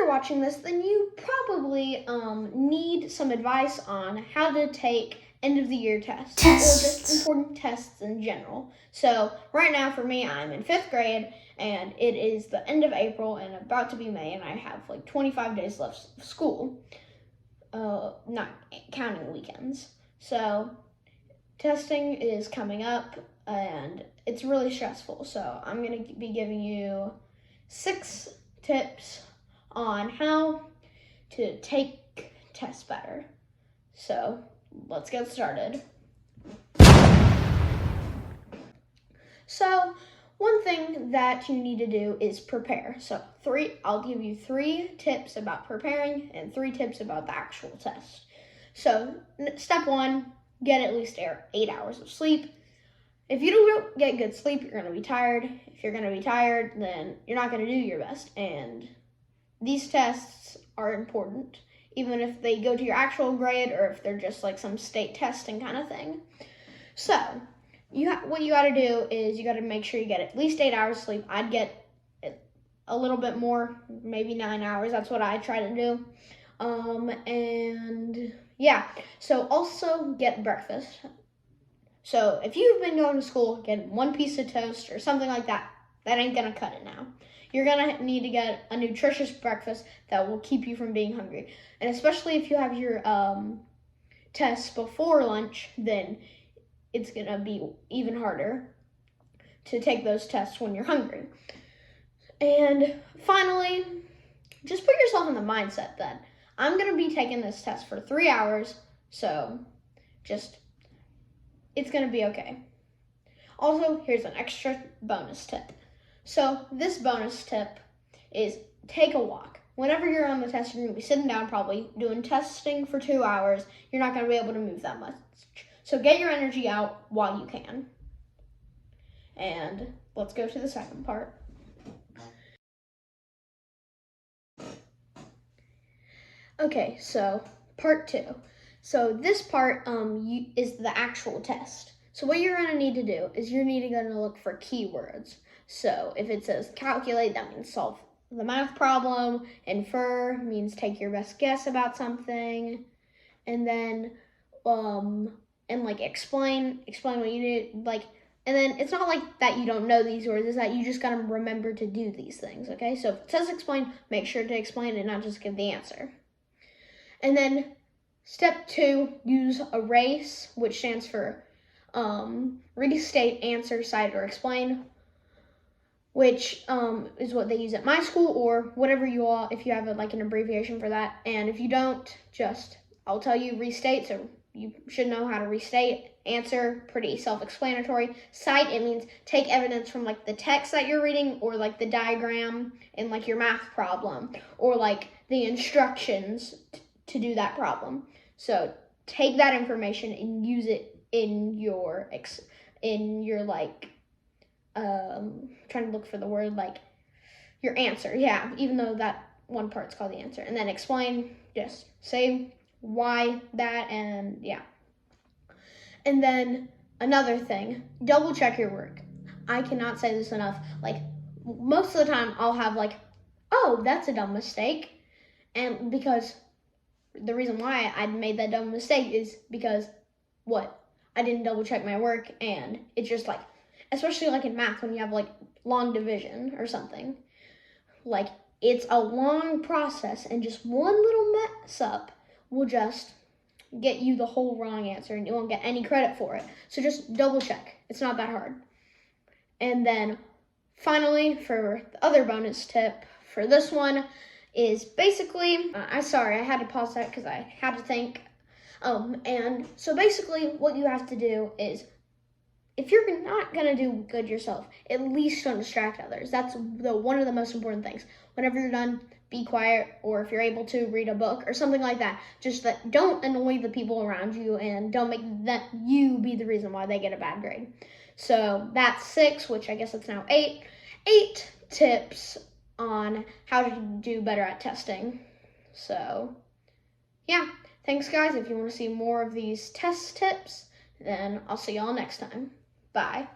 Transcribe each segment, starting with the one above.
watching this, then you probably need some advice on how to take end of the year tests. Or just important tests in general. So right now for me, I'm in 5th grade and it is the end of April and about to be May, and I have like 25 days left of school, not counting weekends. So testing is coming up and it's really stressful. So I'm gonna be giving you 6 tips on how to take tests better. So let's get started. So one thing that you need to do is prepare. So I'll give you 3 tips about preparing and 3 tips about the actual test. So step 1, get at least 8 hours of sleep. If you don't get good sleep, you're gonna be tired. If you're gonna be tired, then you're not gonna do your best. And these tests are important, even if they go to your actual grade or if they're just like some state testing kind of thing. So what you gotta do is you gotta make sure you get at least 8 hours sleep. I'd get a little bit more, maybe 9 hours. That's what I try to do. And yeah, so also get breakfast. So if you've been going to school, getting 1 piece of toast or something like that, that ain't gonna cut it now. You're gonna need to get a nutritious breakfast that will keep you from being hungry. And especially if you have your tests before lunch, then it's gonna be even harder to take those tests when you're hungry. And finally, just put yourself in the mindset that I'm gonna be taking this test for 3 hours, so it's gonna be okay. Also, here's an extra bonus tip. So this bonus tip is take a walk. Whenever you're on the test, you're gonna be sitting down probably doing testing for 2 hours. You're not gonna be able to move that much. So get your energy out while you can. And let's go to the second part. Okay, so part 2. So this part is the actual test. So what you're gonna need to do is you're gonna look for keywords. So if it says calculate, that means solve the math problem. Infer means take your best guess about something. And then, and like explain what you do, like, and then it's not like that you don't know these words, it's that you just gotta remember to do these things, okay? So if it says explain, make sure to explain and not just give the answer. And then step 2, use erase, which stands for restate, answer, cite, or explain, which is what they use at my school or whatever if you have like an abbreviation for that. And if you don't, I'll tell you restate, so you should know how to restate. Answer, pretty self-explanatory. Cite, it means take evidence from like the text that you're reading or like the diagram in like your math problem or like the instructions to do that problem. So take that information and use it in your like, trying to look for the word, like your answer. Yeah, even though that one part's called the answer. And then explain, just say why that, and yeah. And then another thing, double check your work. I cannot say this enough. Like most of the time I'll have like, oh, that's a dumb mistake. And because the reason why I made that dumb mistake is because I didn't double check my work, and it's just like, especially like in math when you have like long division or something, like it's a long process and just one little mess up will just get you the whole wrong answer and you won't get any credit for it. So just double check. It's not that hard. And then finally, for the other bonus tip for this one is basically, I had to pause that because I had to think. And so basically what you have to do is, if you're not gonna do good yourself, at least don't distract others. That's one of the most important things. Whenever you're done, be quiet, or if you're able to, read a book or something like that. Just that don't annoy the people around you and don't make you be the reason why they get a bad grade. So that's 6, which I guess it's now 8. 8 tips on how to do better at testing. So yeah, thanks guys. If you want to see more of these test tips, then I'll see y'all next time. Bye.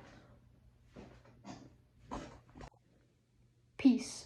Peace.